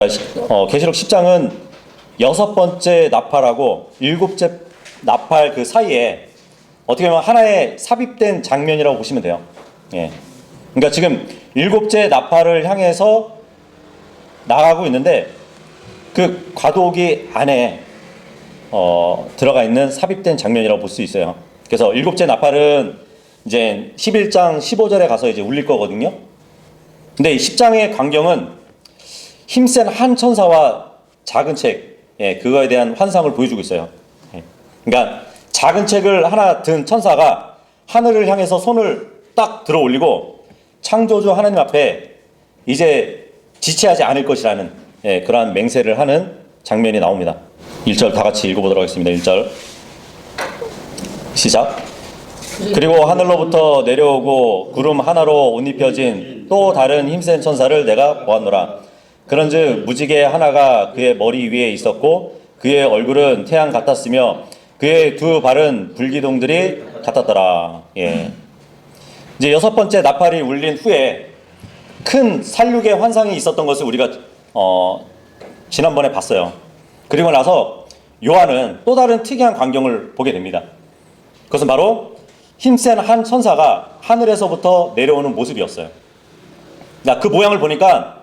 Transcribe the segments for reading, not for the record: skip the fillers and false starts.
계시록 10장은 6번째 나팔하고 7째 나팔 그 사이에 어떻게 보면 하나의 삽입된 장면이라고 보시면 돼요. 예. 그러니까 지금 7째 나팔을 향해서 나가고 있는데 그 과도기 안에 들어가 있는 삽입된 장면이라고 볼 수 있어요. 그래서 7째 나팔은 이제 11장 15절에 가서 이제 울릴 거거든요. 근데 이 10장의 광경은 힘센 한 천사와 작은 책, 그거에 대한 환상을 보여주고 있어요. 그러니까 작은 책을 하나 든 천사가 하늘을 향해서 손을 딱 들어 올리고 창조주 하나님 앞에 이제 지체하지 않을 것이라는 그러한 맹세를 하는 장면이 나옵니다. 1절 다 같이 읽어보도록 하겠습니다. 1절 시작. 그리고 하늘로부터 내려오고 구름 하나로 옷 입혀진 또 다른 힘센 천사를 내가 보았노라. 그런즉 무지개 하나가 그의 머리 위에 있었고 그의 얼굴은 태양 같았으며 그의 두 발은 불기둥들이 같았더라. 예. 이제 6번째 나팔이 울린 후에 큰 살육의 환상이 있었던 것을 우리가 지난번에 봤어요. 그리고 나서 요한은 또 다른 특이한 광경을 보게 됩니다. 그것은 바로 힘센 한 천사가 하늘에서부터 내려오는 모습이었어요. 그러니까 그 모양을 보니까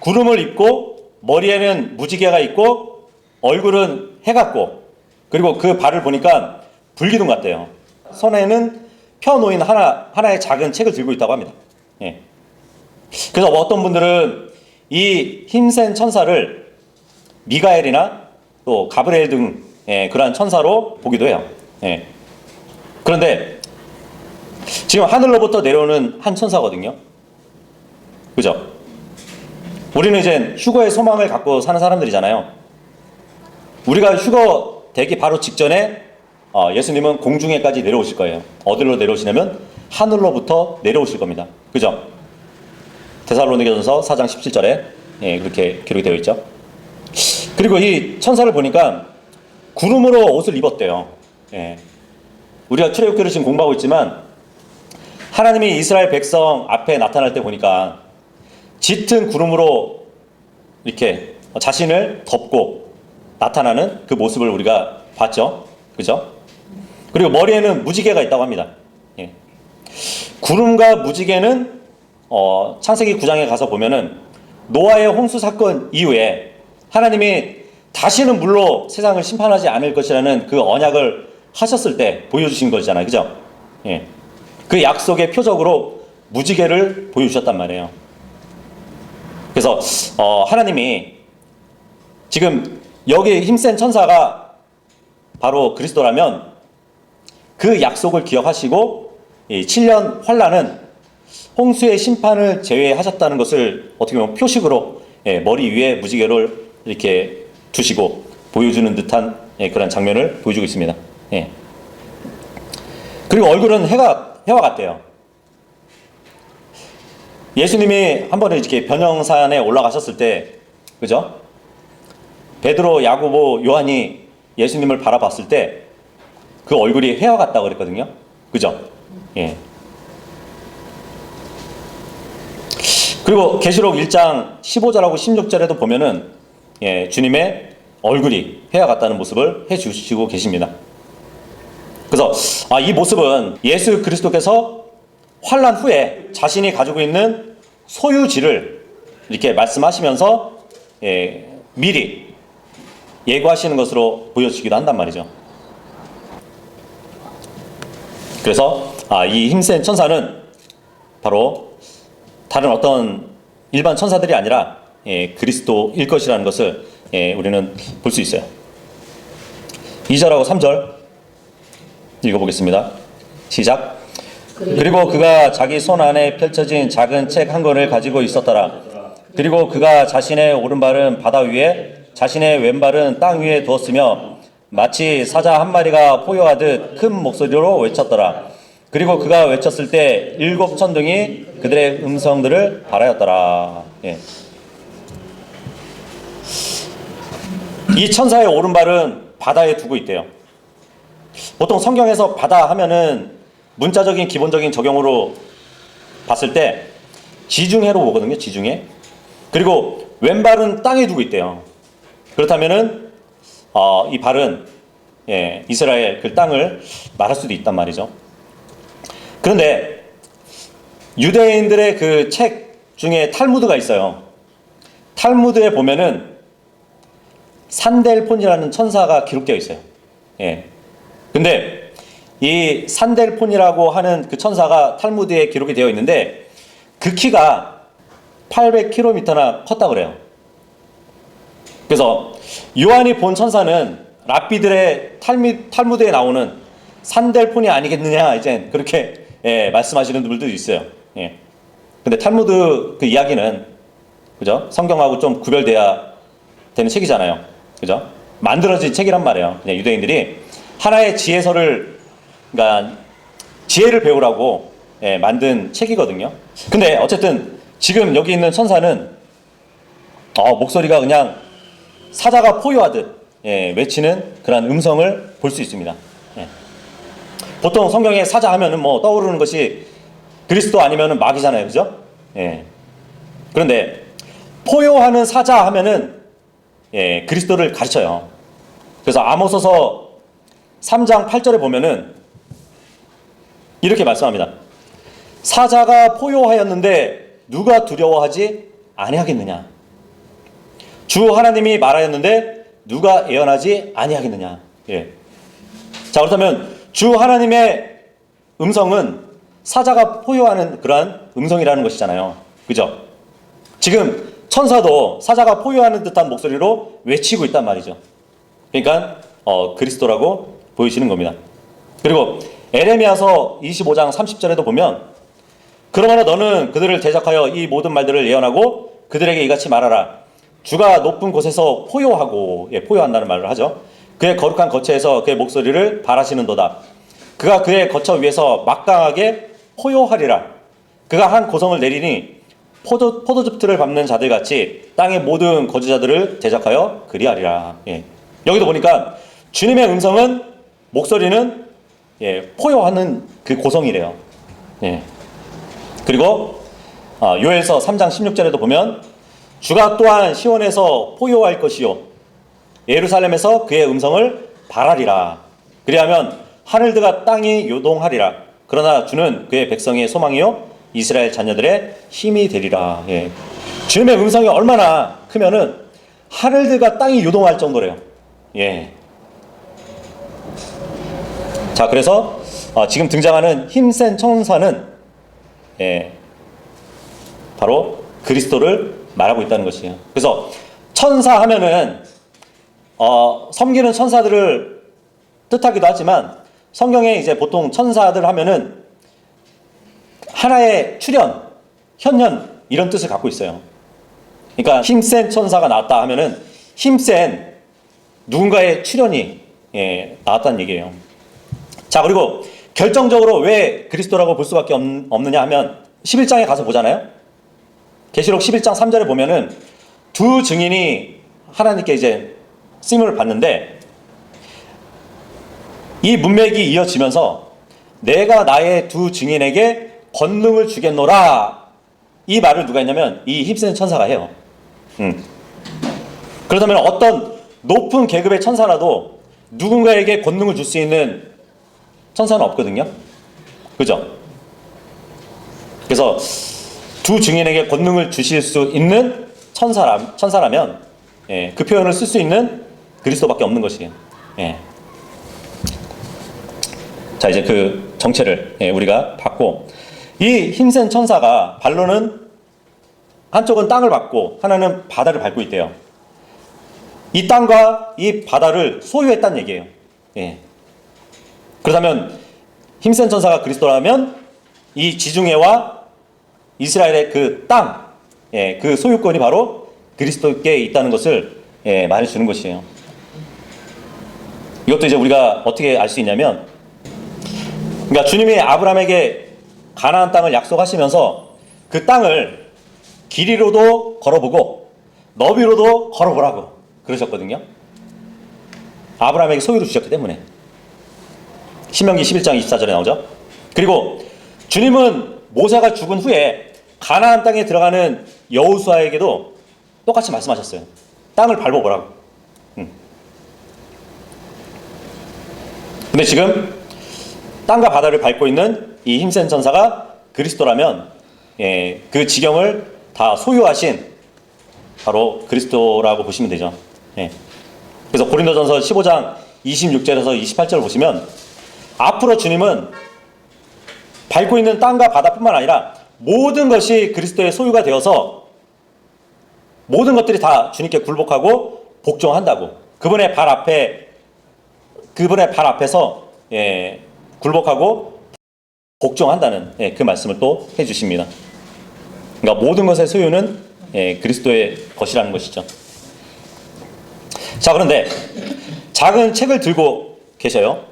구름을 입고 머리에는 무지개가 있고 얼굴은 해 같고 그리고 그 발을 보니까 불기둥 같대요. 손에는 펴놓인 하나의 작은 책을 들고 있다고 합니다. 예. 그래서 어떤 분들은 이 힘센 천사를 미가엘이나 또 가브리엘 등 그러한 천사로 보기도 해요. 예. 그런데 지금 하늘로부터 내려오는 한 천사거든요. 그죠? 우리는 이제 휴거의 소망을 갖고 사는 사람들이잖아요. 우리가 휴거 되기 바로 직전에 예수님은 공중에까지 내려오실 거예요. 어디로 내려오시냐면 하늘로부터 내려오실 겁니다. 그죠? 데살로니가전서 4장 17절에 그렇게 기록이 되어 있죠. 그리고 이 천사를 보니까 구름으로 옷을 입었대요. 예. 우리가 출애굽기를 지금 공부하고 있지만 하나님이 이스라엘 백성 앞에 나타날 때 보니까 짙은 구름으로 이렇게 자신을 덮고 나타나는 그 모습을 우리가 봤죠. 그죠? 그리고 머리에는 무지개가 있다고 합니다. 예. 구름과 무지개는 창세기 9장에 가서 보면은 노아의 홍수 사건 이후에 하나님이 다시는 물로 세상을 심판하지 않을 것이라는 그 언약을 하셨을 때 보여주신 거잖아요. 그죠? 예. 그 약속의 표적으로 무지개를 보여주셨단 말이에요. 그래서 하나님이 지금 여기 힘센 천사가 바로 그리스도라면 그 약속을 기억하시고 이 7년 환란은 홍수의 심판을 제외하셨다는 것을 어떻게 보면 표식으로 머리 위에 무지개를 이렇게 두시고 보여주는 듯한 그런 장면을 보여주고 있습니다. 예. 그리고 얼굴은 해와 같대요. 예수님이 한 번에 이렇게 변형산에 올라가셨을 때, 그죠? 베드로, 야고보, 요한이 예수님을 바라봤을 때 그 얼굴이 해와 같다고 그랬거든요. 그죠? 예. 그리고 계시록 1장 15절하고 16절에도 보면은 주님의 얼굴이 해와 같다는 모습을 해주시고 계십니다. 그래서 이 모습은 예수 그리스도께서 환란 후에 자신이 가지고 있는 소유지를 이렇게 말씀하시면서 미리 예고하시는 것으로 보여지기도 한단 말이죠. 그래서 이 힘센 천사는 바로 다른 어떤 일반 천사들이 아니라 그리스도일 것이라는 것을 우리는 볼 수 있어요. 2절하고 3절 읽어보겠습니다. 시작. 그리고 그가 자기 손 안에 펼쳐진 작은 책 한 권을 가지고 있었더라. 그리고 그가 자신의 오른발은 바다 위에 자신의 왼발은 땅 위에 두었으며 마치 사자 한 마리가 포효하듯 큰 목소리로 외쳤더라. 그리고 그가 외쳤을 때 7 천둥이 그들의 음성들을 발하였더라. 예. 이 천사의 오른발은 바다에 두고 있대요. 보통 성경에서 바다 하면은 문자적인 기본적인 적용으로 봤을 때 지중해로 보거든요. 지중해. 그리고 왼발은 땅에 두고 있대요. 그렇다면은 이 발은 이스라엘 그 땅을 말할 수도 있단 말이죠. 그런데 유대인들의 그 책 중에 탈무드가 있어요. 탈무드에 보면은 산델폰이라는 천사가 기록되어 있어요. 근데 이 산델폰이라고 하는 그 천사가 탈무드에 기록이 되어 있는데 그 키가 800km나 컸다 그래요. 그래서 요한이 본 천사는 랍비들의 탈무드에 나오는 산델폰이 아니겠느냐 이제 그렇게 말씀하시는 분들도 있어요. 근데 탈무드 그 이야기는 그죠? 성경하고 좀 구별돼야 되는 책이잖아요. 그죠? 만들어진 책이란 말이에요. 그냥 유대인들이 하나의 지혜서를 그러니까 지혜를 배우라고 만든 책이거든요. 근데 어쨌든 지금 여기 있는 천사는 목소리가 그냥 사자가 포효하듯 외치는 그런 음성을 볼 수 있습니다. 보통 성경에 사자 하면은 뭐 떠오르는 것이 그리스도 아니면은 마귀잖아요, 그죠? 그런데 포효하는 사자 하면은 그리스도를 가르쳐요. 그래서 아모스서 3장 8절에 보면은 이렇게 말씀합니다. 사자가 포효하였는데 누가 두려워하지 아니하겠느냐? 주 하나님이 말하였는데 누가 예언하지 아니하겠느냐? 자, 그렇다면 주 하나님의 음성은 사자가 포효하는 그러한 음성이라는 것이잖아요. 그죠? 지금 천사도 사자가 포효하는 듯한 목소리로 외치고 있단 말이죠. 그러니까 그리스도라고 보이시는 겁니다. 그리고 에레미야서 25장 30절에도 보면 그러므로 너는 그들을 대적하여 이 모든 말들을 예언하고 그들에게 이같이 말하라. 주가 높은 곳에서 포효하고 포효한다는 말을 하죠. 그의 거룩한 거처에서 그의 목소리를 발하시는도다. 그가 그의 거처 위에서 막강하게 포효하리라. 그가 한 고성을 내리니 포도즙 틀을 밟는 자들같이 땅의 모든 거주자들을 대적하여 그리하리라. 여기도 보니까 주님의 음성은 목소리는 포효하는 그 고성이래요. 그리고 요엘서 3장 16절에도 보면 주가 또한 시온에서 포효할 것이요 예루살렘에서 그의 음성을 발하리라. 그리하면 하늘들과 땅이 요동하리라. 그러나 주는 그의 백성의 소망이요 이스라엘 자녀들의 힘이 되리라. 주님의 음성이 얼마나 크면은 하늘들과 땅이 요동할 정도래요. 자, 그래서 지금 등장하는 힘센 천사는 바로 그리스도를 말하고 있다는 것이에요. 그래서 천사 하면은 섬기는 천사들을 뜻하기도 하지만 성경에 이제 보통 천사들 하면은 하나의 출현, 현현 이런 뜻을 갖고 있어요. 그러니까 힘센 천사가 나왔다 하면은 힘센 누군가의 출현이 나왔다는 얘기예요. 자, 그리고 결정적으로 왜 그리스도라고 볼 수밖에 없느냐 하면 11장에 가서 보잖아요. 계시록 11장 3절에 보면은 두 증인이 하나님께 이제 쓰임을 받는데 이 문맥이 이어지면서 내가 나의 두 증인에게 권능을 주겠노라 이 말을 누가 했냐면 이 힘센 천사가 해요. 그렇다면 어떤 높은 계급의 천사라도 누군가에게 권능을 줄 수 있는 천사는 없거든요. 그죠? 그래서 두 증인에게 권능을 주실 수 있는 천사라면 그 표현을 쓸 수 있는 그리스도밖에 없는 것이에요. 자, 이제 그 정체를 우리가 봤고 이 힘센 천사가 발로는 한쪽은 땅을 밟고 하나는 바다를 밟고 있대요. 이 땅과 이 바다를 소유했다는 얘기예요. 그렇다면 힘센 천사가 그리스도라면 이 지중해와 이스라엘의 그 땅, 그 소유권이 바로 그리스도께 있다는 것을 말해주는 것이에요. 이것도 이제 우리가 어떻게 알 수 있냐면, 그러니까 주님이 아브라함에게 가나안 땅을 약속하시면서 그 땅을 길이로도 걸어보고 너비로도 걸어보라고 그러셨거든요. 아브라함에게 소유로 주셨기 때문에. 신명기 11장 24절에 나오죠. 그리고 주님은 모세가 죽은 후에 가나안 땅에 들어가는 여호수아에게도 똑같이 말씀하셨어요. 땅을 밟아보라고. 근데 지금 땅과 바다를 밟고 있는 이 힘센 천사가 그리스도라면 그 지경을 다 소유하신 바로 그리스도라고 보시면 되죠. 그래서 고린도전서 15장 26절에서 28절을 보시면 앞으로 주님은 밟고 있는 땅과 바다뿐만 아니라 모든 것이 그리스도의 소유가 되어서 모든 것들이 다 주님께 굴복하고 복종한다고. 그분의 발 앞에서 굴복하고 복종한다는 그 말씀을 또 해주십니다. 그러니까 모든 것의 소유는 그리스도의 것이라는 것이죠. 자, 그런데 작은 책을 들고 계셔요.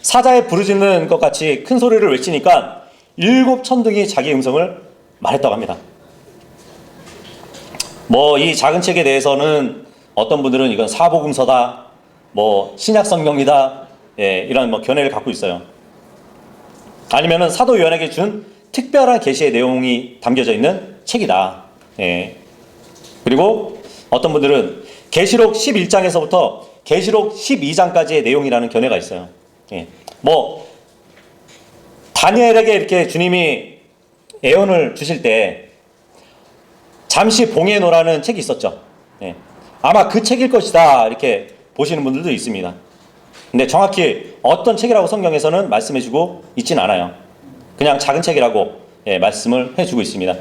사자에 부르짖는 것 같이 큰 소리를 외치니까 7 천둥이 자기 음성을 말했다고 합니다. 이 작은 책에 대해서는 어떤 분들은 이건 사복음서다, 신약 성경이다, 이런 견해를 갖고 있어요. 아니면은 사도 요한에게 준 특별한 계시의 내용이 담겨져 있는 책이다. 그리고 어떤 분들은 계시록 11장에서부터 계시록 12장까지의 내용이라는 견해가 있어요. 다니엘에게 이렇게 주님이 예언을 주실 때 잠시 봉해 놓으라는 책이 있었죠. 아마 그 책일 것이다 이렇게 보시는 분들도 있습니다. 근데 정확히 어떤 책이라고 성경에서는 말씀해주고 있진 않아요. 그냥 작은 책이라고 말씀을 해주고 있습니다.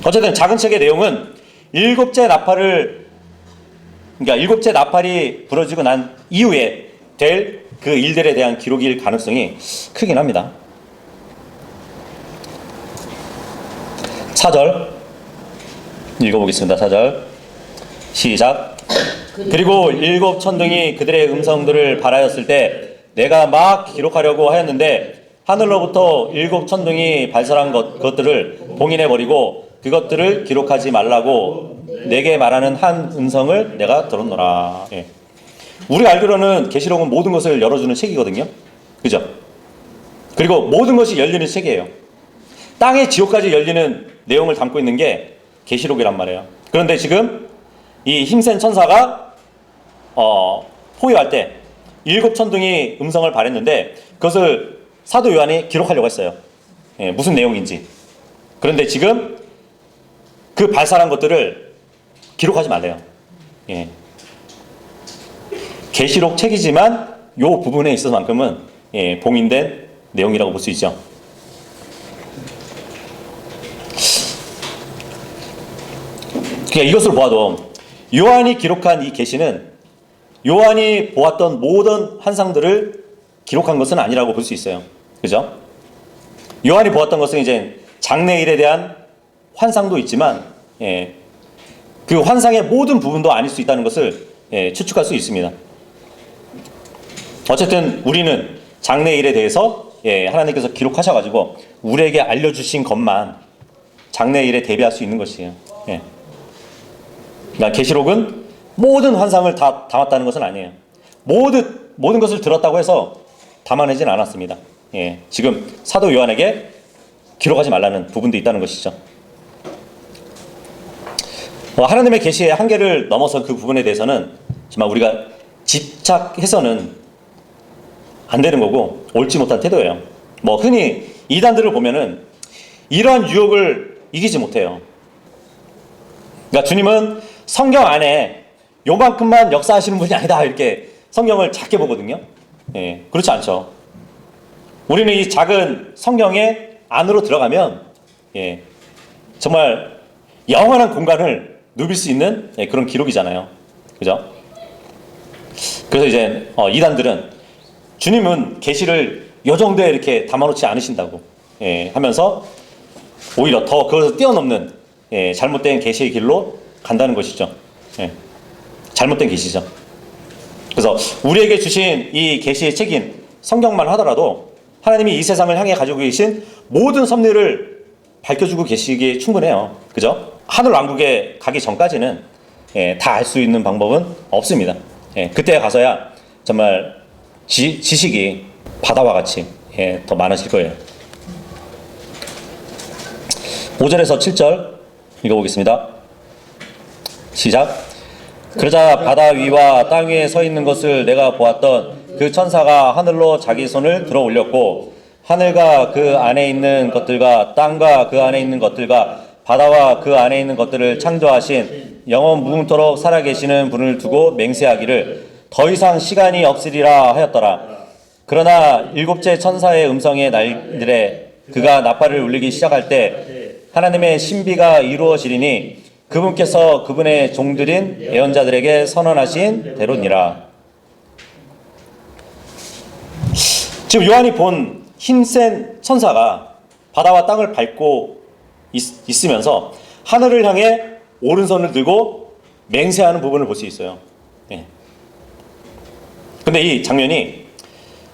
어쨌든 작은 책의 내용은 일곱째 나팔이 부러지고 난 이후에 될 그 일들에 대한 기록일 가능성이 크긴 합니다. 4절 읽어보겠습니다. 4절 시작. 그리고 7 천둥이 그들의 음성들을 발하였을 때 내가 막 기록하려고 하였는데 하늘로부터 7 천둥이 발설한 것들을 봉인해버리고 그것들을 기록하지 말라고 내게 말하는 한 음성을 내가 들었노라. 우리가 알기로는 계시록은 모든 것을 열어주는 책이거든요. 그죠? 그리고 모든 것이 열리는 책이에요. 땅의 지옥까지 열리는 내용을 담고 있는 게 계시록이란 말이에요. 그런데 지금 이 힘센 천사가 포위할 때 7 천둥이 음성을 발했는데 그것을 사도 요한이 기록하려고 했어요. 무슨 내용인지. 그런데 지금 그 발설한 것들을 기록하지 말래요. 계시록 책이지만 이 부분에 있어서만큼은 봉인된 내용이라고 볼 수 있죠. 그러니까 이것을 보아도 요한이 기록한 이 계시는 요한이 보았던 모든 환상들을 기록한 것은 아니라고 볼 수 있어요. 그죠? 요한이 보았던 것은 이제 장래일에 대한 환상도 있지만 그 환상의 모든 부분도 아닐 수 있다는 것을 추측할 수 있습니다. 어쨌든 우리는 장래일에 대해서 하나님께서 기록하셔가지고 우리에게 알려주신 것만 장래일에 대비할 수 있는 것이에요. 그러니까 계시록은 모든 환상을 다 담았다는 것은 아니에요. 모든 것을 들었다고 해서 담아내진 않았습니다. 지금 사도 요한에게 기록하지 말라는 부분도 있다는 것이죠. 하나님의 계시의 한계를 넘어서 그 부분에 대해서는 정말 우리가 집착해서는 안 되는 거고 옳지 못한 태도예요. 흔히 이단들을 보면은 이러한 유혹을 이기지 못해요. 그러니까 주님은 성경 안에 요만큼만 역사하시는 분이 아니다 이렇게 성경을 작게 보거든요. 그렇지 않죠. 우리는 이 작은 성경의 안으로 들어가면 정말 영원한 공간을 누빌 수 있는 그런 기록이잖아요. 그죠? 그래서 이제 이단들은 주님은 계시를 요 정도에 이렇게 담아놓지 않으신다고 하면서 오히려 더 그것을 뛰어넘는 잘못된 계시의 길로 간다는 것이죠. 잘못된 계시죠. 그래서 우리에게 주신 이 계시의 책인 성경만 하더라도 하나님이 이 세상을 향해 가지고 계신 모든 섭리를 밝혀주고 계시기에 충분해요. 그죠? 하늘 왕국에 가기 전까지는 다 알 수 있는 방법은 없습니다. 그때 가서야 정말 지식이 바다와 같이 더 많아질 거예요. 5절에서 7절 읽어보겠습니다. 시작. 그러자 바다 위와 땅 위에 서 있는 것을 내가 보았던 그 천사가 하늘로 자기 손을 들어 올렸고 하늘과 그 안에 있는 것들과 땅과 그 안에 있는 것들과 바다와 그 안에 있는 것들을 창조하신 영원 무궁토록 살아계시는 분을 두고 맹세하기를 더 이상 시간이 없으리라 하였더라. 그러나 일곱째 천사의 음성의 날들에 그가 나팔을 울리기 시작할 때 하나님의 신비가 이루어지리니 그분께서 그분의 종들인 예언자들에게 선언하신 대로니라. 지금 요한이 본 힘센 천사가 바다와 땅을 밟고 있으면서 하늘을 향해 오른손을 들고 맹세하는 부분을 볼 수 있어요. 근데 이 장면이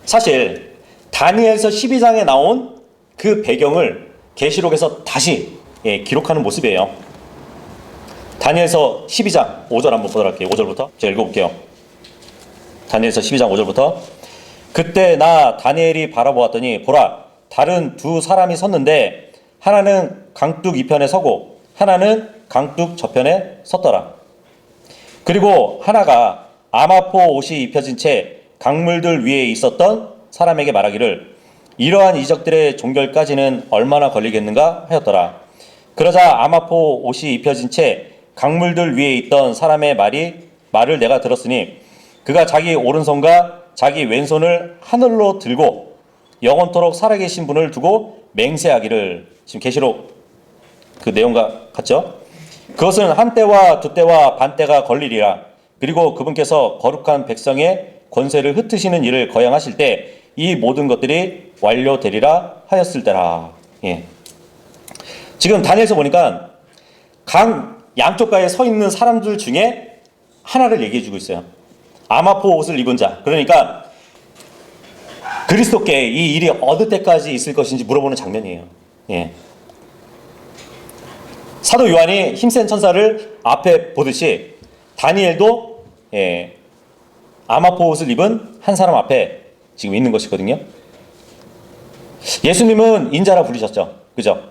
사실 다니엘서 12장에 나온 그 배경을 계시록에서 다시 기록하는 모습이에요. 다니엘서 12장 5절 한번 보도록 할게요. 5절부터 제가 읽어볼게요. 다니엘서 12장 5절부터 그때 나 다니엘이 바라보았더니 보라 다른 두 사람이 섰는데 하나는 강둑 이편에 서고 하나는 강둑 저편에 섰더라. 그리고 하나가 아마포 옷이 입혀진 채 강물들 위에 있었던 사람에게 말하기를 이러한 이적들의 종결까지는 얼마나 걸리겠는가 하였더라. 그러자 아마포 옷이 입혀진 채 강물들 위에 있던 사람의 말을 내가 들었으니 그가 자기 오른손과 자기 왼손을 하늘로 들고 영원토록 살아계신 분을 두고 맹세하기를 지금 계시록 그 내용과 같죠? 그것은 한 때와 두 때와 반 때가 걸리리라. 그리고 그분께서 거룩한 백성의 권세를 흩으시는 일을 거행하실 때 이 모든 것들이 완료되리라 하였을 때라. 지금 다니엘서 보니까 강 양쪽가에 서 있는 사람들 중에 하나를 얘기해 주고 있어요. 아마포 옷을 입은 자. 그러니까 그리스도께 이 일이 어느 때까지 있을 것인지 물어보는 장면이에요. 사도 요한이 힘센 천사를 앞에 보듯이 다니엘도 아마포 옷을 입은 한 사람 앞에 지금 있는 것이거든요. 예수님은 인자라 부르셨죠. 그죠?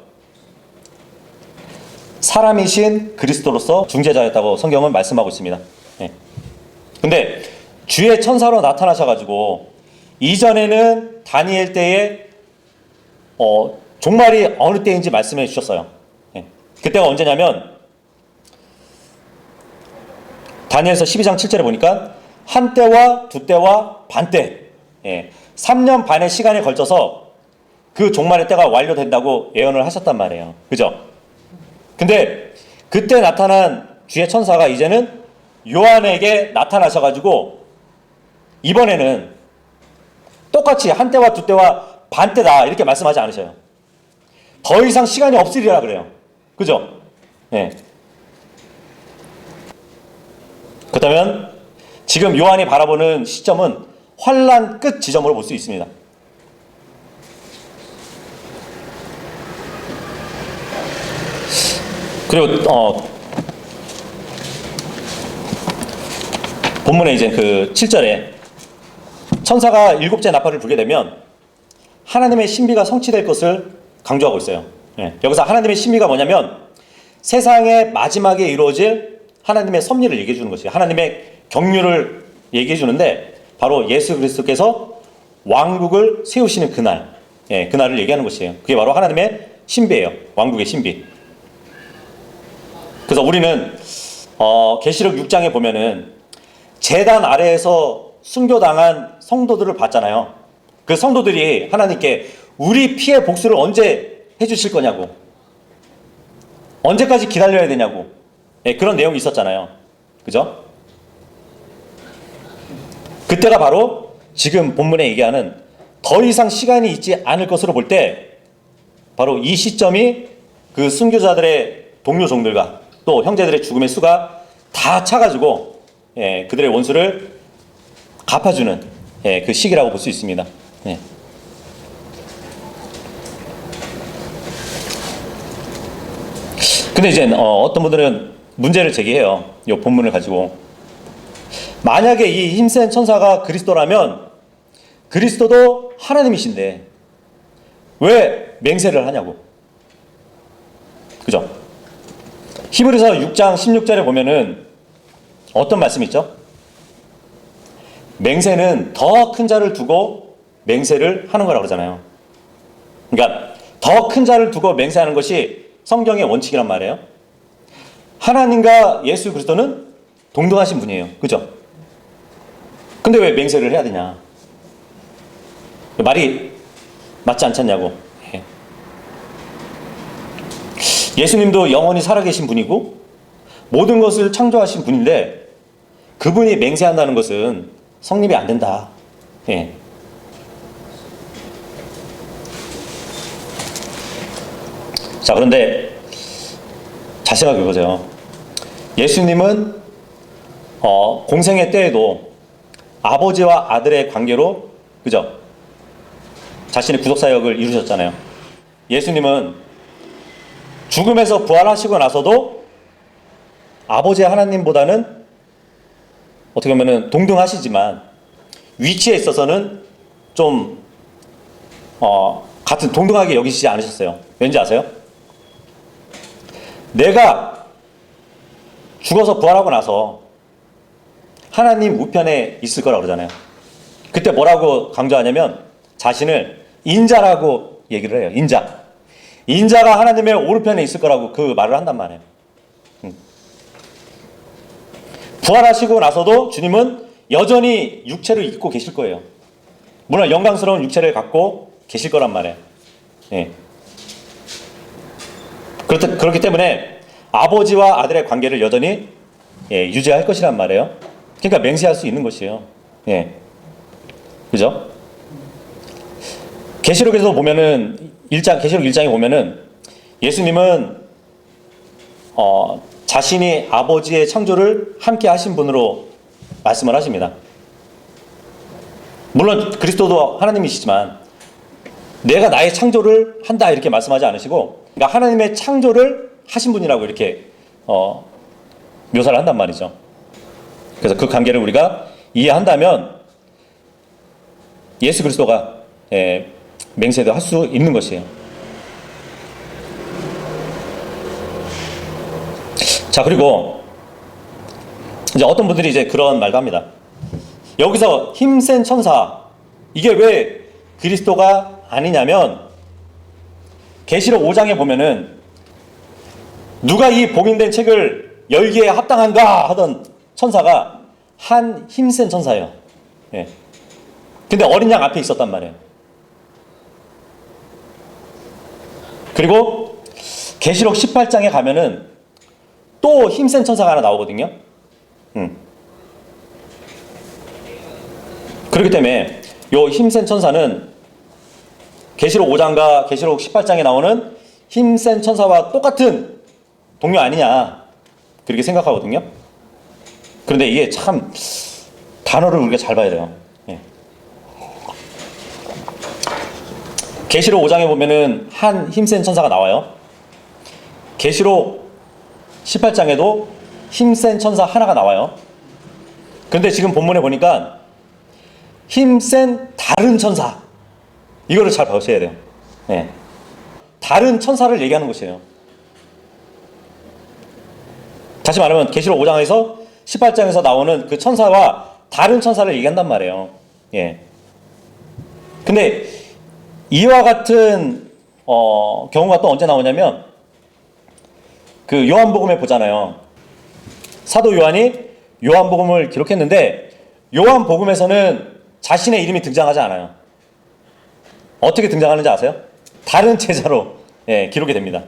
사람이신 그리스도로서 중재자였다고 성경은 말씀하고 있습니다. 근데 주의 천사로 나타나셔가지고 이전에는 다니엘 때에 종말이 어느 때인지 말씀해 주셨어요. 그때가 언제냐면 다니엘서 12장 7절에 보니까 한 때와 두 때와 반 때 3년 반의 시간에 걸쳐서 그 종말의 때가 완료된다고 예언을 하셨단 말이에요. 그죠? 근데 그때 나타난 주의 천사가 이제는 요한에게 나타나셔가지고 이번에는 똑같이 한 때와 두 때와 반 때다 이렇게 말씀하지 않으셔요. 더 이상 시간이 없으리라 그래요. 그죠? 그렇다면 지금 요한이 바라보는 시점은 환란 끝 지점으로 볼 수 있습니다. 그리고 본문에 이제 그 7절에 천사가 일곱째 나팔을 불게 되면 하나님의 신비가 성취될 것을 강조하고 있어요. 여기서 하나님의 신비가 뭐냐면 세상의 마지막에 이루어질 하나님의 섭리를 얘기해 주는 것이에요. 하나님의 경륜을 얘기해 주는데 바로 예수 그리스도께서 왕국을 세우시는 그날, 그날을 얘기하는 것이에요. 그게 바로 하나님의 신비예요. 왕국의 신비. 그래서 우리는 계시록 6장에 보면은 제단 아래에서 순교당한 성도들을 봤잖아요. 그 성도들이 하나님께 우리 피의 복수를 언제 해주실 거냐고, 언제까지 기다려야 되냐고, 그런 내용이 있었잖아요. 그죠? 그때가 바로 지금 본문에 얘기하는 더 이상 시간이 있지 않을 것으로 볼 때 바로 이 시점이 그 순교자들의 동료 종들과 또 형제들의 죽음의 수가 다 차가지고 그들의 원수를 갚아주는 그 시기라고 볼 수 있습니다. 근데 이제 어떤 분들은 문제를 제기해요. 이 본문을 가지고. 만약에 이 힘센 천사가 그리스도라면 그리스도도 하나님이신데 왜 맹세를 하냐고. 그죠? 히브리서 6장 16절에 보면은 어떤 말씀이 있죠? 맹세는 더 큰 자를 두고 맹세를 하는 거라고 그러잖아요. 그러니까 더 큰 자를 두고 맹세하는 것이 성경의 원칙이란 말이에요. 하나님과 예수 그리스도는 동등하신 분이에요. 그죠? 근데 왜 맹세를 해야 되냐? 말이 맞지 않잖냐고. 예수님도 영원히 살아계신 분이고 모든 것을 창조하신 분인데 그분이 맹세한다는 것은 성립이 안 된다. 예. 자, 그런데 잘 생각해 보세요. 예수님은 공생의 때에도 아버지와 아들의 관계로, 그죠? 자신의 구속사역을 이루셨잖아요. 예수님은 죽음에서 부활하시고 나서도 아버지 하나님보다는 어떻게 보면 동등하시지만 위치에 있어서는 좀 같은 동등하게 여기시지 않으셨어요. 왠지 아세요? 내가 죽어서 부활하고 나서 하나님 우편에 있을 거라고 그러잖아요. 그때 뭐라고 강조하냐면 자신을 인자라고 얘기를 해요. 인자가 하나님의 오른편에 있을 거라고 그 말을 한단 말이에요. 부활하시고 나서도 주님은 여전히 육체를 입고 계실 거예요. 물론 영광스러운 육체를 갖고 계실 거란 말이에요. 예. 그렇기 때문에 아버지와 아들의 관계를 여전히 유지할 것이란 말이에요. 그러니까 맹세할 수 있는 것이에요. 예. 그죠? 계시록에서 보면은 계시록 1장에 보면은 예수님은 자신이 아버지의 창조를 함께 하신 분으로 말씀을 하십니다. 물론 그리스도도 하나님이시지만 내가 나의 창조를 한다 이렇게 말씀하지 않으시고, 그러니까 하나님의 창조를 하신 분이라고 이렇게 묘사를 한단 말이죠. 그래서 그 관계를 우리가 이해한다면 예수 그리스도가 맹세도 할 수 있는 것이에요. 자, 그리고 이제 어떤 분들이 이제 그런 말도 합니다. 여기서 힘센 천사, 이게 왜 그리스도가 아니냐면 계시록 5장에 보면은 누가 이 복인된 책을 열기에 합당한가 하던 천사가 한 힘센 천사예요. 예. 근데 어린 양 앞에 있었단 말이에요. 그리고 계시록 18장에 가면은 또 힘센 천사가 하나 나오거든요. 그렇기 때문에 요 힘센 천사는 계시록 5장과 계시록 18장에 나오는 힘센 천사와 똑같은 동료 아니냐 그렇게 생각하거든요. 그런데 이게 참 단어를 우리가 잘 봐야 돼요. 계시록 5장에 보면은 한 힘센 천사가 나와요. 계시록 18장에도 힘센 천사 하나가 나와요. 그런데 지금 본문에 보니까 힘센 다른 천사, 이거를 잘 보셔야 돼요. 다른 천사를 얘기하는 것이에요. 다시 말하면 계시록 5장에서 18장에서 나오는 그 천사와 다른 천사를 얘기한단 말이에요. 근데 이와 같은 경우가 또 언제 나오냐면 그 요한복음에 보잖아요. 사도 요한이 요한복음을 기록했는데 요한복음에서는 자신의 이름이 등장하지 않아요. 어떻게 등장하는지 아세요? 다른 제자로 기록이 됩니다.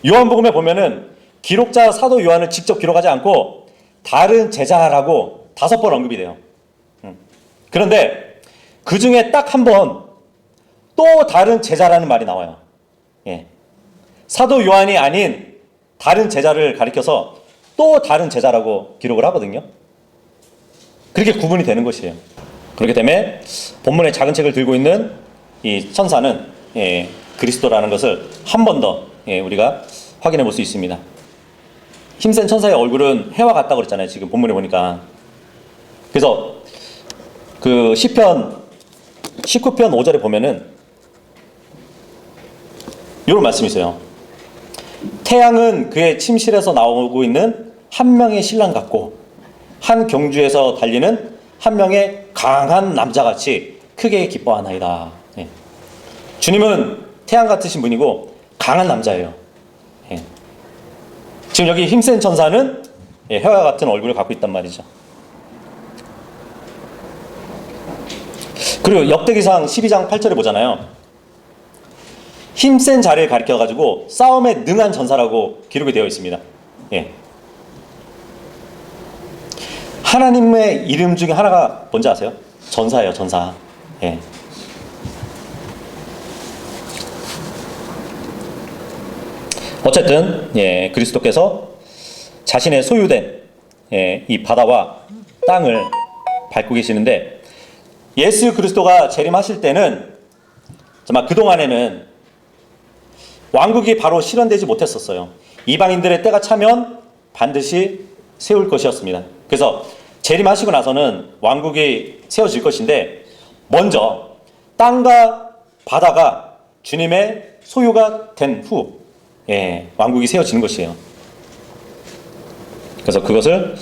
요한복음에 보면은 기록자 사도 요한을 직접 기록하지 않고 다른 제자라고 5번 언급이 돼요. 그런데 그 중에 딱 한 번 또 다른 제자라는 말이 나와요. 사도 요한이 아닌 다른 제자를 가리켜서 또 다른 제자라고 기록을 하거든요. 그렇게 구분이 되는 것이에요. 그렇기 때문에 본문의 작은 책을 들고 있는 이 천사는 그리스도라는 것을 한 번 더 우리가 확인해 볼 수 있습니다. 힘센 천사의 얼굴은 해와 같다고 그랬잖아요. 지금 본문에 보니까. 그래서 그 시편 19편 5절에 보면은 이런 말씀이 있어요. 태양은 그의 침실에서 나오고 있는 한 명의 신랑 같고 한 경주에서 달리는 한 명의 강한 남자같이 크게 기뻐하나이다. 예. 주님은 태양 같으신 분이고 강한 남자예요. 예. 지금 여기 힘센 천사는 해와 같은 얼굴을 갖고 있단 말이죠. 그리고 역대기상 12장 8절에 보잖아요. 힘센 자를 가리켜가지고 싸움에 능한 전사라고 기록이 되어 있습니다. 예. 하나님의 이름 중에 하나가 뭔지 아세요? 전사예요, 전사. 예. 어쨌든 그리스도께서 자신의 소유된 이 바다와 땅을 밟고 계시는데, 예수 그리스도가 재림하실 때는 정말 그동안에는 왕국이 바로 실현되지 못했었어요. 이방인들의 때가 차면 반드시 세울 것이었습니다. 그래서 재림하시고 나서는 왕국이 세워질 것인데, 먼저 땅과 바다가 주님의 소유가 된 후 왕국이 세워지는 것이에요. 그래서 그것을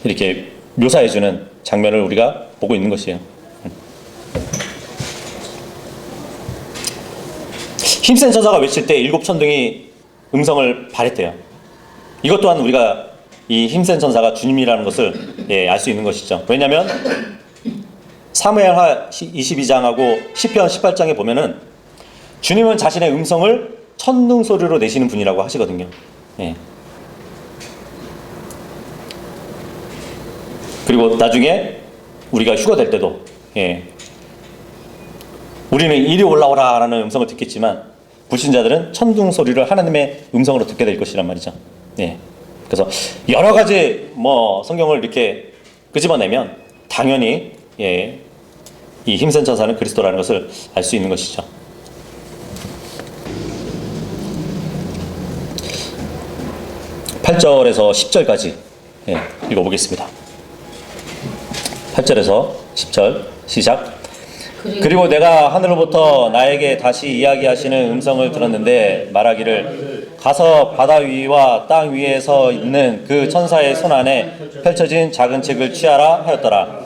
이렇게 묘사해주는 장면을 우리가 보고 있는 것이에요. 힘센 천사가 외칠 때 일곱 천둥이 음성을 발했대요. 이것 또한 우리가 이 힘센 천사가 주님이라는 것을 알 수 있는 것이죠. 왜냐하면 사무엘하 22장하고 시편 18장에 보면은 주님은 자신의 음성을 천둥 소리로 내시는 분이라고 하시거든요. 그리고 나중에 우리가 휴가 될 때도 우리는 이리 올라오라 라는 음성을 듣겠지만, 불신자들은 천둥 소리를 하나님의 음성으로 듣게 될 것이란 말이죠. 그래서 여러 가지 성경을 이렇게 끄집어내면 당연히 이 힘센 천사는 그리스도라는 것을 알 수 있는 것이죠. 8절에서 10절까지 읽어보겠습니다. 8절에서 10절 시작. 그리고 내가 하늘로부터 나에게 다시 이야기하시는 음성을 들었는데 말하기를, 가서 바다 위와 땅 위에 서 있는 그 천사의 손 안에 펼쳐진 작은 책을 취하라 하였더라.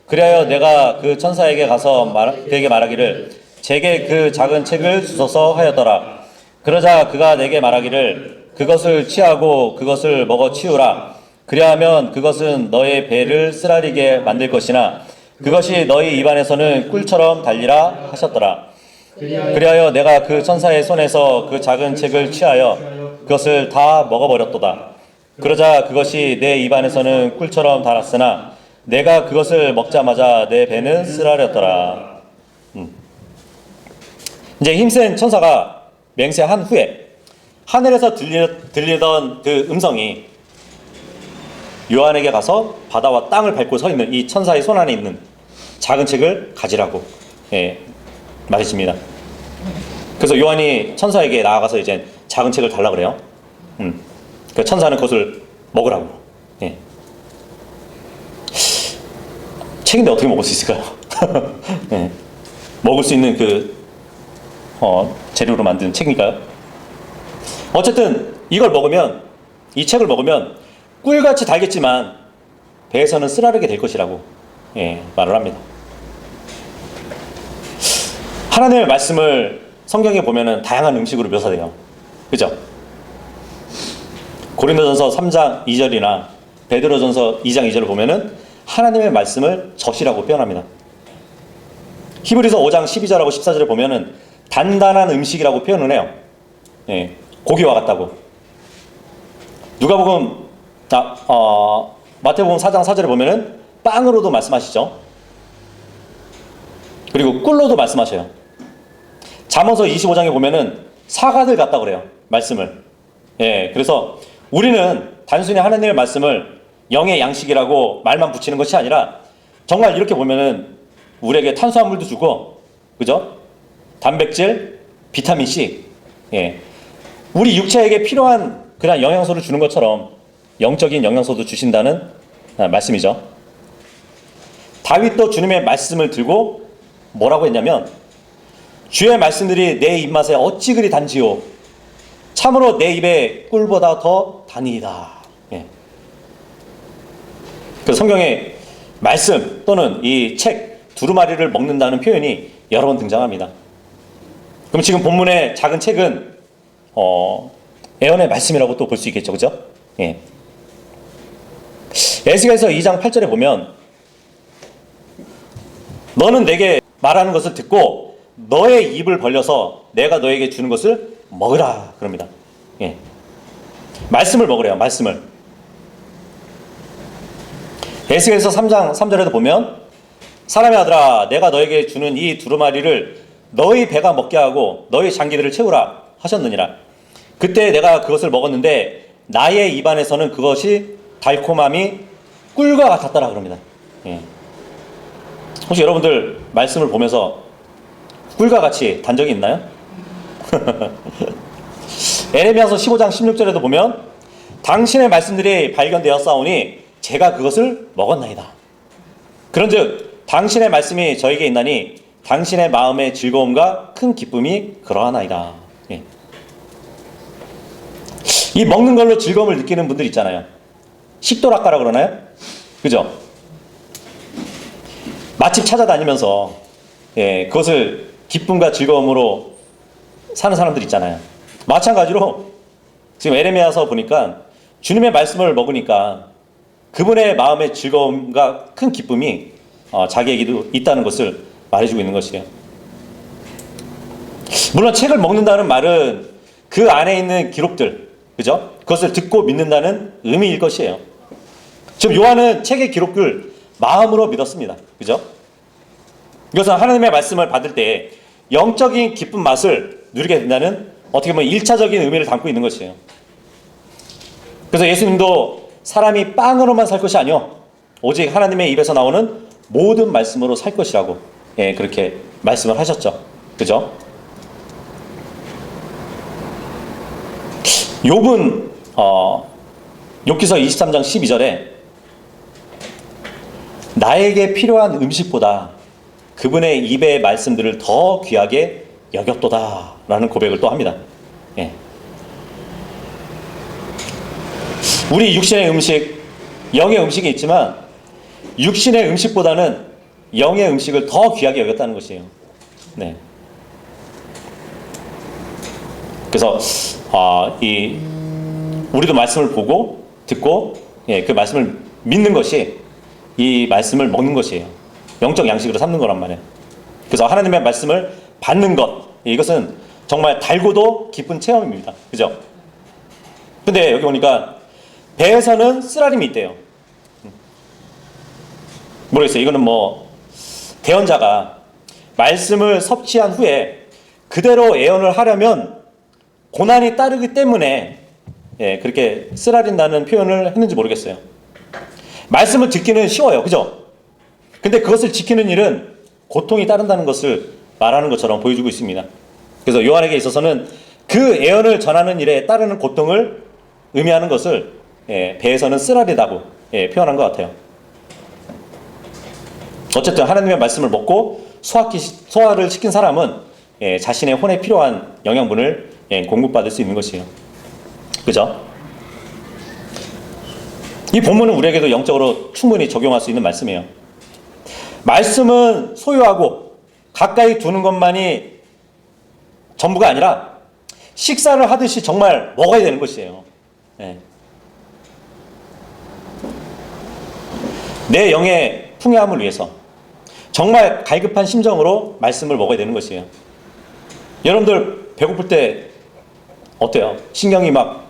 그리하여 내가 그 천사에게 가서 그에게 말하기를, 제게 그 작은 책을 주소서 하였더라. 그러자 그가 내게 말하기를, 그것을 취하고 그것을 먹어 치우라. 그리하면 그것은 너의 배를 쓰라리게 만들 것이나 그것이 너희 입안에서는 꿀처럼 달리라 하셨더라. 그리하여 내가 그 천사의 손에서 그 작은 책을 취하여 그것을 다 먹어버렸도다. 그러자 그것이 내 입안에서는 꿀처럼 달았으나 내가 그것을 먹자마자 내 배는 쓰라렸더라. 이제 힘센 천사가 맹세한 후에 하늘에서 들리던 그 음성이 요한에게 가서 바다와 땅을 밟고 서 있는 이 천사의 손 안에 있는 작은 책을 가지라고 말해집니다. 그래서 요한이 천사에게 나아가서 이제 작은 책을 달라 그래요. 그 천사는 그것을 먹으라고. 책인데 어떻게 먹을 수 있을까요? 먹을 수 있는 그 재료로 만든 책이니까요. 어쨌든 이걸 먹으면, 이 책을 먹으면 꿀같이 달겠지만 배에서는 쓰라리게 될 것이라고 말을 합니다. 하나님의 말씀을 성경에 보면은 다양한 음식으로 묘사돼요. 그죠? 고린도전서 3장 2절이나 베드로전서 2장 2절을 보면은 하나님의 말씀을 젖이라고 표현합니다. 히브리서 5장 12절하고 14절을 보면은 단단한 음식이라고 표현을 해요. 고기와 같다고. 누가복음 마태복음 4장 4절에 보면은 빵으로도 말씀하시죠. 그리고 꿀로도 말씀하셔요. 잠언서 25장에 보면은 사과들 같다 그래요. 말씀을. 그래서 우리는 단순히 하나님의 말씀을 영의 양식이라고 말만 붙이는 것이 아니라 정말 이렇게 보면은 우리에게 탄수화물도 주고, 그죠? 단백질, 비타민 C, 우리 육체에게 필요한 그런 영양소를 주는 것처럼 영적인 영양소도 주신다는 말씀이죠. 다윗도 주님의 말씀을 들고 뭐라고 했냐면, 주의 말씀들이 내 입맛에 어찌 그리 단지요. 참으로 내 입에 꿀보다 더 단이다. 예. 그 성경의 말씀 또는 이 책 두루마리를 먹는다는 표현이 여러 번 등장합니다. 그럼 지금 본문의 작은 책은 애언의 말씀이라고 또 볼 수 있겠죠, 그죠? 예. 에스겔서 2장 8절에 보면 너는 내게 말하는 것을 듣고 너의 입을 벌려서 내가 너에게 주는 것을 먹으라 그럽니다. 예. 말씀을 먹으래요. 말씀을. 에스겔서 3장 3절에도 보면 사람의 아들아 내가 너에게 주는 이 두루마리를 너희 배가 먹게 하고 너희 장기들을 채우라 하셨느니라. 그때 내가 그것을 먹었는데 나의 입안에서는 그것이 달콤함이 꿀과 같았더라 그럽니다. 예. 혹시 여러분들 말씀을 보면서 꿀과 같이 단 적이 있나요? 에레미야서 15장 16절에도 보면 당신의 말씀들이 발견되었사오니 제가 그것을 먹었나이다. 그런즉 당신의 말씀이 저에게 있나니 당신의 마음의 즐거움과 큰 기쁨이 그러하나이다. 예. 이 먹는 걸로 즐거움을 느끼는 분들 있잖아요. 식도락가라 그러나요? 그죠? 맛집 찾아다니면서 예, 그것을 기쁨과 즐거움으로 사는 사람들 있잖아요. 마찬가지로 지금 에레미야서 보니까 주님의 말씀을 먹으니까 그분의 마음의 즐거움과 큰 기쁨이 자기에게도 있다는 것을 말해주고 있는 것이에요. 물론 책을 먹는다는 말은 그 안에 있는 기록들, 그죠? 그것을 듣고 믿는다는 의미일 것이에요. 지금 요한은 책의 기록을 마음으로 믿었습니다. 그죠? 이것은 하나님의 말씀을 받을 때 영적인 기쁜 맛을 누리게 된다는 어떻게 보면 1차적인 의미를 담고 있는 것이에요. 그래서 예수님도 사람이 빵으로만 살 것이 아니요 오직 하나님의 입에서 나오는 모든 말씀으로 살 것이라고 예, 그렇게 말씀을 하셨죠. 그죠? 욥은 욥기서 23장 12절에 나에게 필요한 음식보다 그분의 입의 말씀들을 더 귀하게 여겼도다 라는 고백을 또 합니다. 예. 우리 육신의 음식, 영의 음식이 있지만 육신의 음식보다는 영의 음식을 더 귀하게 여겼다는 것이에요. 네. 그래서 우리도 말씀을 보고 듣고 예, 그 말씀을 믿는 것이 이 말씀을 먹는 것이에요. 영적 양식으로 삼는 거란 말이에요. 그래서 하나님의 말씀을 받는 것, 이것은 정말 달고도 기쁜 체험입니다. 그죠? 근데 여기 보니까 배에서는 쓰라림이 있대요. 모르겠어요. 이거는 뭐 대언자가 말씀을 섭취한 후에 그대로 애언을 하려면 고난이 따르기 때문에 예, 그렇게 쓰라린다는 표현을 했는지 모르겠어요. 말씀을 듣기는 쉬워요. 그죠? 근데 그것을 지키는 일은 고통이 따른다는 것을 말하는 것처럼 보여주고 있습니다. 그래서 요한에게 있어서는 그 애언을 전하는 일에 따르는 고통을 의미하는 것을 예, 배에서는 쓰라리다고 예, 표현한 것 같아요. 어쨌든 하나님의 말씀을 먹고 소화를 시킨 사람은 예, 자신의 혼에 필요한 영양분을 예, 공급받을 수 있는 것이에요. 그죠? 이 본문은 우리에게도 영적으로 충분히 적용할 수 있는 말씀이에요. 말씀은 소유하고 가까이 두는 것만이 전부가 아니라 식사를 하듯이 정말 먹어야 되는 것이에요. 네. 내 영의 풍요함을 위해서 정말 갈급한 심정으로 말씀을 먹어야 되는 것이에요. 여러분들 배고플 때 어때요? 신경이 막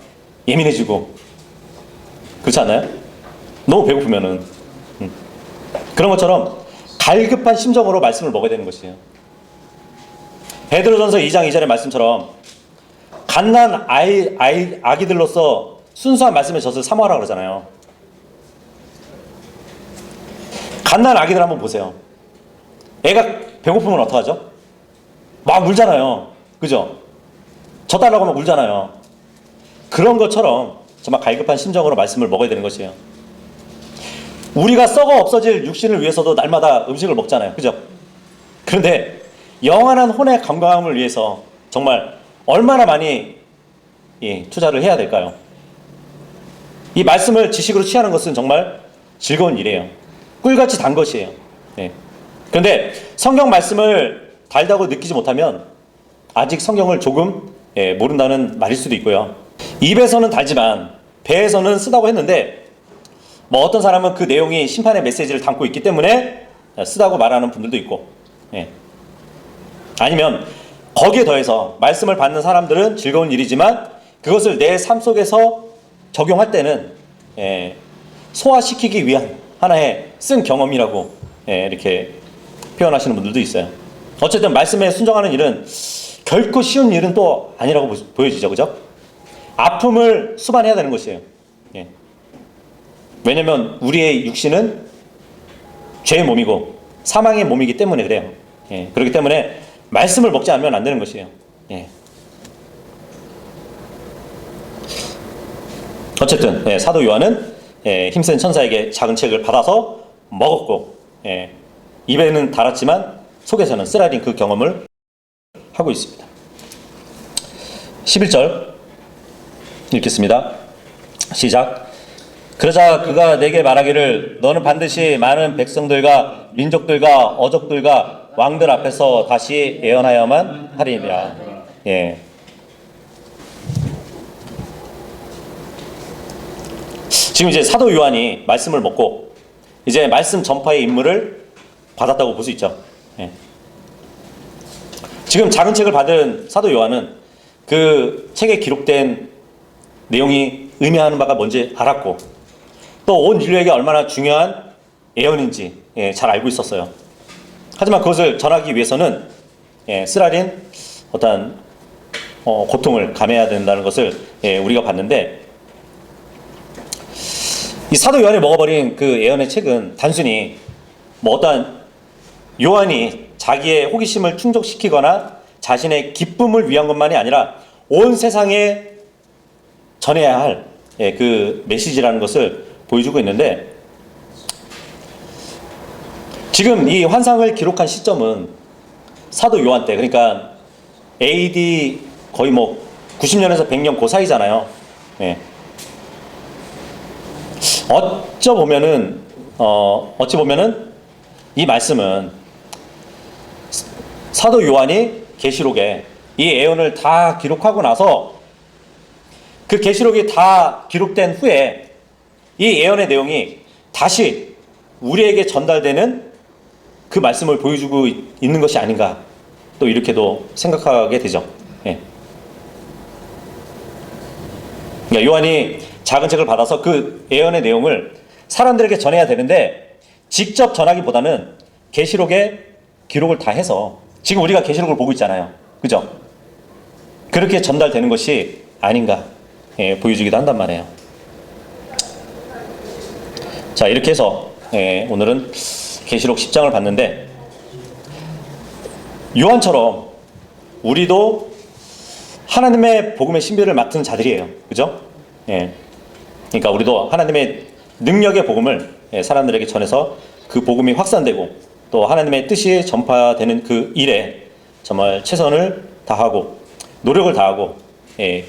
예민해지고 그렇지 않나요? 너무 배고프면은 그런 것처럼 갈급한 심정으로 말씀을 먹어야 되는 것이에요. 베드로전서 2장 2절의 말씀처럼 갓난 아기들로서 순수한 말씀의 젖을 사모하라 그러잖아요. 갓난 아기들 한번 보세요. 애가 배고프면 어떡하죠? 막 울잖아요. 그죠? 젖 달라고 막 울잖아요. 그런 것처럼 정말 갈급한 심정으로 말씀을 먹어야 되는 것이에요. 우리가 썩어 없어질 육신을 위해서도 날마다 음식을 먹잖아요. 그죠? 그런데 영원한 혼의 건강함을 위해서 정말 얼마나 많이 투자를 해야 될까요? 이 말씀을 지식으로 취하는 것은 정말 즐거운 일이에요. 꿀같이 단 것이에요. 예. 그런데 성경 말씀을 달다고 느끼지 못하면 아직 성경을 조금 모른다는 말일 수도 있고요. 입에서는 달지만 배에서는 쓰다고 했는데 뭐 어떤 사람은 그 내용이 심판의 메시지를 담고 있기 때문에 쓰다고 말하는 분들도 있고, 아니면 거기에 더해서 말씀을 받는 사람들은 즐거운 일이지만 그것을 내 삶 속에서 적용할 때는 소화시키기 위한 하나의 쓴 경험이라고 이렇게 표현하시는 분들도 있어요. 어쨌든 말씀에 순종하는 일은 결코 쉬운 일은 또 아니라고 보여지죠. 그죠? 아픔을 수반해야 되는 것이에요. 왜냐면 우리의 육신은 죄의 몸이고 사망의 몸이기 때문에 그래요. 그렇기 때문에 말씀을 먹지 않으면 안 되는 것이에요. 어쨌든 사도 요한은 힘센 천사에게 작은 책을 받아서 먹었고, 입에는 달았지만 속에서는 쓰라린 그 경험을 하고 있습니다. 11절 읽겠습니다. 시작. 그러자 그가 내게 말하기를 너는 반드시 많은 백성들과 민족들과 어족들과 왕들 앞에서 다시 예언하여야만 하리니라. 지금 이제 사도 요한이 말씀을 먹고 이제 말씀 전파의 임무를 받았다고 볼 수 있죠. 지금 작은 책을 받은 사도 요한은 그 책에 기록된 내용이 의미하는 바가 뭔지 알았고 또 온 인류에게 얼마나 중요한 예언인지 잘 알고 있었어요. 하지만 그것을 전하기 위해서는 쓰라린 어떤 고통을 감해야 된다는 것을 우리가 봤는데, 이 사도 요한이 먹어버린 그 예언의 책은 단순히 뭐 어떠한 요한이 자기의 호기심을 충족시키거나 자신의 기쁨을 위한 것만이 아니라 온 세상에 전해야 할 그 메시지라는 것을 보여주고 있는데, 지금 이 환상을 기록한 시점은 사도 요한 때, 그러니까 AD 거의 뭐 90년에서 100년 그 사이잖아요. 어찌 보면은 이 말씀은 사도 요한이 계시록에 이 예언을 다 기록하고 나서 그 계시록이 다 기록된 후에 이 예언의 내용이 다시 우리에게 전달되는 그 말씀을 보여주고 있는 것이 아닌가, 또 이렇게도 생각하게 되죠. 그러니까 요한이 작은 책을 받아서 그 예언의 내용을 사람들에게 전해야 되는데 직접 전하기보다는 계시록에 기록을 다 해서, 지금 우리가 계시록을 보고 있잖아요. 그죠? 그렇게 전달되는 것이 아닌가 보여주기도 한단 말이에요. 자, 이렇게 해서 오늘은 계시록 10장을 봤는데, 요한처럼 우리도 하나님의 복음의 신비를 맡은 자들이에요. 그죠? 그러니까 우리도 하나님의 능력의 복음을 사람들에게 전해서 그 복음이 확산되고 또 하나님의 뜻이 전파되는 그 일에 정말 최선을 다하고 노력을 다하고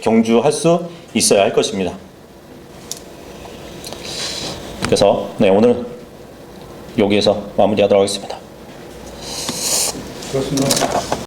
경주할 수 있어야 할 것입니다. 그래서 오늘은 여기에서 마무리하도록 하겠습니다. 그렇습니다.